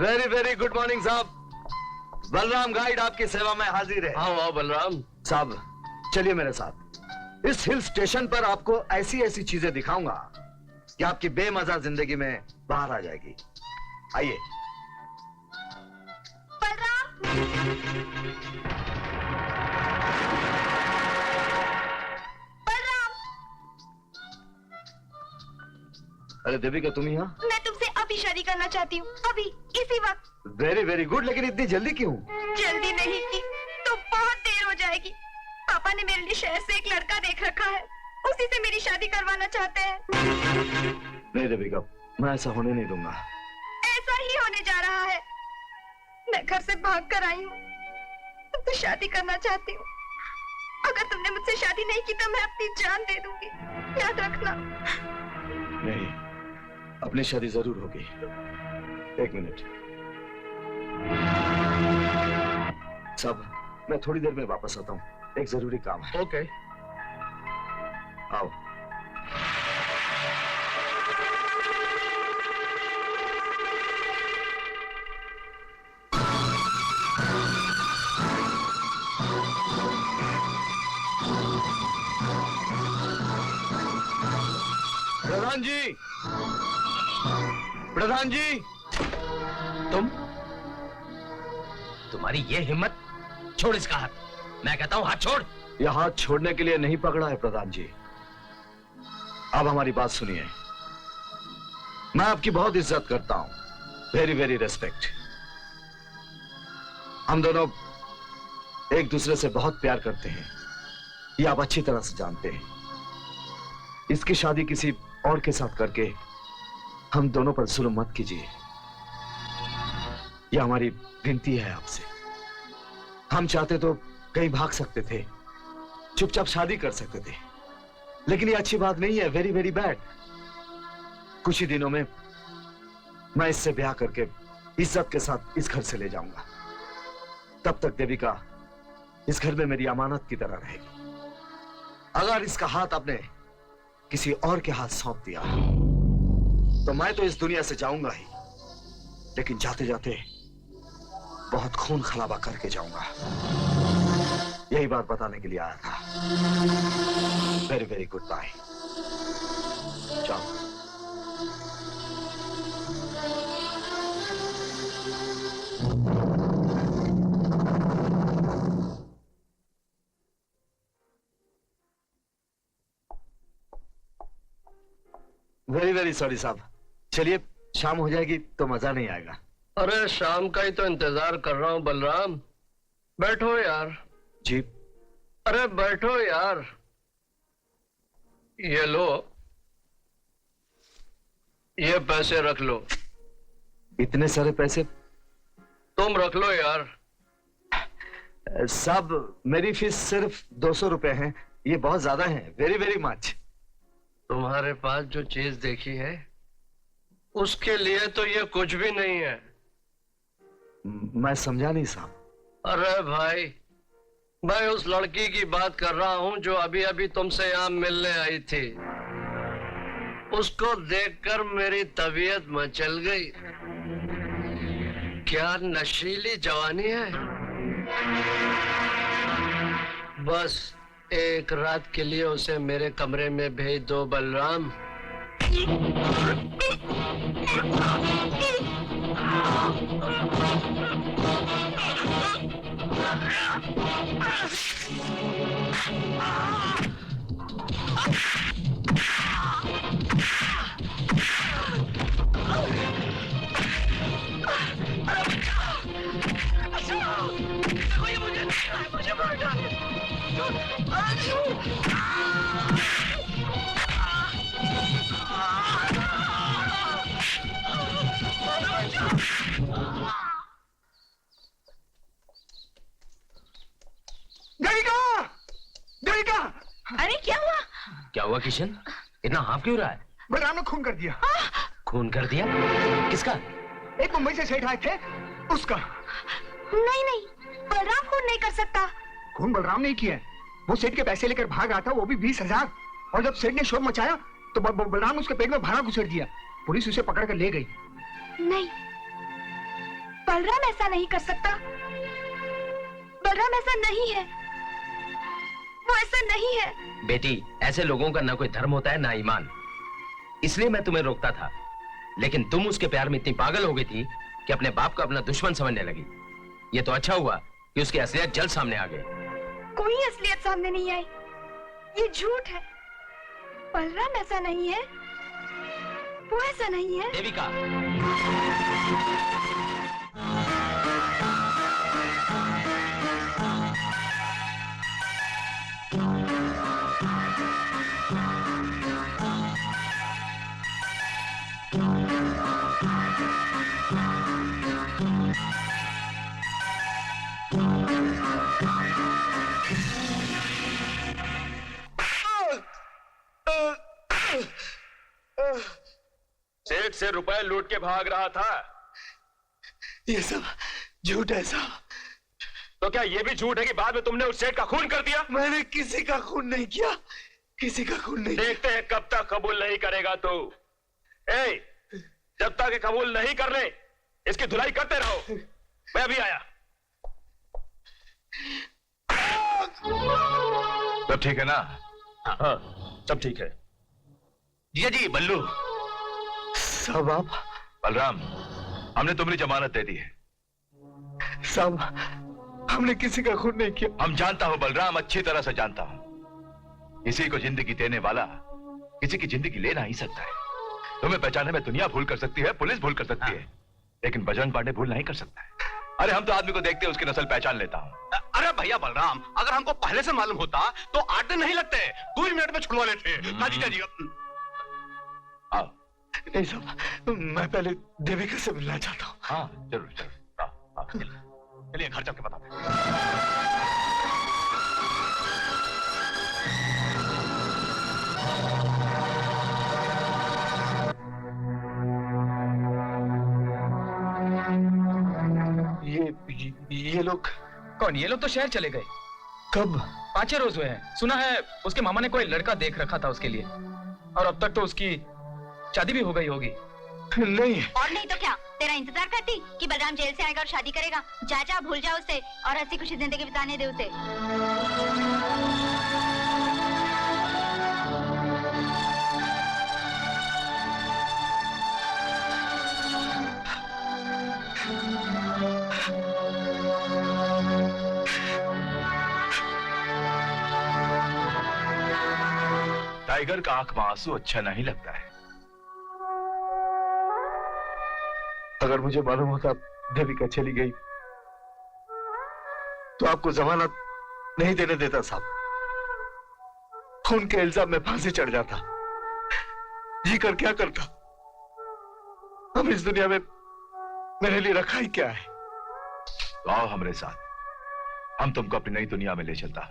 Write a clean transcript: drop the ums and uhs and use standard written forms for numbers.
Very very good morning साहब। Balram guide आपकी सेवा में हाजिर है। आओ आओ बलराम साहब चलिए मेरे साथ। इस हिल स्टेशन पर आपको ऐसी ऐसी चीजें दिखाऊंगा कि आपकी बेमजा जिंदगी में बाहर आ जाएगी। आइए। अरे देविका तुम यहाँ? मैं तुमसे अभी शादी करना चाहती हूँ, अभी इसी वक्त। वेरी वेरी गुड, लेकिन इतनी जल्दी क्यों? जल्दी नहीं की तो बहुत देर हो जाएगी। पापा ने मेरे लिए शहर से एक लड़का देख रखा है, उसी से मेरी शादी करवाना चाहते हैं। नहीं देविका, मैं ऐसा होने नहीं दूंगा। ऐसा ही होने जा रहा है। मैं घर से भाग कर आई हूँ, तुमसे शादी करना चाहती हूँ। अगर तुमने मुझसे शादी नहीं की तो मैं अपनी जान दे दूंगी, याद रखना। नहीं, अपनी शादी जरूर होगी। एक मिनट सब, मैं थोड़ी देर में वापस आता हूँ, एक जरूरी काम है। ओके आओ। प्रधान जी, प्रधान जी, तुम्हारी ये हिम्मत? छोड़ इसका हाथ, मैं कहता हूँ हाथ छोड़। यह हाथ छोड़ने के लिए नहीं पकड़ा है प्रधान जी। अब हमारी बात सुनिए। मैं आपकी बहुत इज्जत करता हूं, वेरी वेरी रेस्पेक्ट। हम दोनों एक दूसरे से बहुत प्यार करते हैं, ये आप अच्छी तरह से जानते हैं। इसकी शादी किसी और के साथ करके हम दोनों पर जुल्म मत कीजिए, यह हमारी विनती है आपसे। हम चाहते तो कहीं भाग सकते थे, चुपचाप शादी कर सकते थे, लेकिन ये अच्छी बात नहीं है, वेरी वेरी बैड। कुछ ही दिनों में मैं इससे ब्याह करके इज्जत के साथ इस घर से ले जाऊंगा। तब तक देविका इस घर में मेरी अमानत की तरह रहेगी। अगर इसका हाथ आपने किसी और के हाथ सौंप दिया तो मैं तो इस दुनिया से जाऊंगा ही, लेकिन जाते जाते बहुत खून खराबा करके जाऊंगा। यही बात बताने के लिए आया था। Very very goodbye. जाओ। वेरी वेरी सॉरी साहब, चलिए शाम हो जाएगी तो मजा नहीं आएगा। अरे शाम का ही तो इंतजार कर रहा हूँ बलराम, बैठो यार। जी। अरे बैठो यार। ये लो, ये पैसे रख लो। इतने सारे पैसे? तुम रख लो यार। साहब मेरी फीस सिर्फ 200 रुपए है, ये बहुत ज्यादा है। Very very much. तुम्हारे पास जो चीज देखी है उसके लिए तो ये कुछ भी नहीं है। मैं समझा नहीं साहब। अरे भाई, मैं उस लड़की की बात कर रहा हूं जो अभी अभी तुमसे यहां मिलने आई थी। उसको देखकर मेरी तबीयत मचल गई। क्या नशीली जवानी है। बस एक रात के लिए उसे मेरे कमरे में भेज दो बलराम। मुझे मार डाले। अरे क्या हुआ? क्या हुआ किशन? इतना हाफ क्यों रहा है? बलराम ने खून कर दिया। खून कर दिया? किसका? एक मुंबई से सेठ आए थे, उसका। नहीं नहीं, बलराम खून नहीं कर सकता। खून बलराम नहीं किया, वो सेठ के पैसे लेकर भाग रहा था, वो भी 20,000। और जब सेठ ने शोर मचाया तो बलराम उसके पेट में भाला घुसेड़ दिया। पुलिस उसे पकड़ कर ले गई। नहीं, बलराम ऐसा नहीं कर सकता। बलराम ऐसा नहीं है, वो ऐसा नहीं है। बेटी, ऐसे लोगों का ना कोई धर्म होता है ना ईमान, इसलिए मैं तुम्हें रोकता था, लेकिन तुम उसके प्यार में इतनी पागल हो गई थी कि अपने बाप को अपना दुश्मन समझने लगी। ये तो अच्छा हुआ कि उसकी असलियत जल्द सामने आ गई। कोई असलियत सामने नहीं आई, ये झूठ है। बलराम ऐसा नहीं है, वो ऐसा नहीं है। देविका, सेठ से रुपए लूट के भाग रहा था। ये सब झूठ है साहब। तो क्या ये भी झूठ है कि बाद में तुमने उस सेठ का खून कर दिया? मैंने किसी का खून नहीं किया, किसी का खून नहीं। देखते हैं कब तक कबूल नहीं करेगा तू। जब तक ये कबूल नहीं कर ले, इसकी धुलाई करते रहो। मैं अभी आया। सब ठीक है ना? हाँ, सब ठीक है। जी जी बल्लू। साहब आप? बलराम, हमने तुम्हारी जमानत दे दी है। साहब, हमने किसी का खून नहीं किया। हम जानता हूं बलराम, अच्छी तरह से जानता हूं। किसी को जिंदगी देने वाला किसी की जिंदगी ले नहीं सकता है। तुम्हें पहचानने में दुनिया भूल कर सकती है, पुलिस भूल कर सकती है, लेकिन बजरंग पांडे भूल नहीं कर सकता है। अरे हम तो आदमी को देखते हैं उसकी नस्ल पहचान लेता हूं। अरे भैया बलराम, अगर हमको पहले से मालूम होता तो 8 दिन नहीं लगते, 2 ही मिनट में छुड़वा लेते। जी आओ। नहीं साहब, मैं पहले देविका से मिलना चाहता हूँ। हाँ जरूर जरूर, आओ, आओ। चलिए घर चल के बताते हैं। ये लोग कौन? ये लोग तो शहर चले गए। कब? 5 रोज हुए हैं। सुना है उसके मामा ने कोई लड़का देख रखा था उसके लिए, और अब तक तो उसकी शादी भी हो गई होगी। नहीं। और नहीं तो क्या, तेरा इंतजार करती कि बलराम जेल से आएगा और शादी करेगा। जा जा, भूल जा उसे और हंसी खुशी जिंदगी बिताने दे उसे। टाइगर का आंख में आंसू अच्छा नहीं लगता है। अगर मुझे मालूम होता देविका चली गई तो आपको जमानत नहीं देने देता साहब। खून के इल्जाम में फांसी चढ़ जाता। जी कर क्या करता? हम इस दुनिया में मेरे लिए रखा ही क्या है? तो आओ हमारे साथ, हम तुमको अपनी नई दुनिया में ले चलता।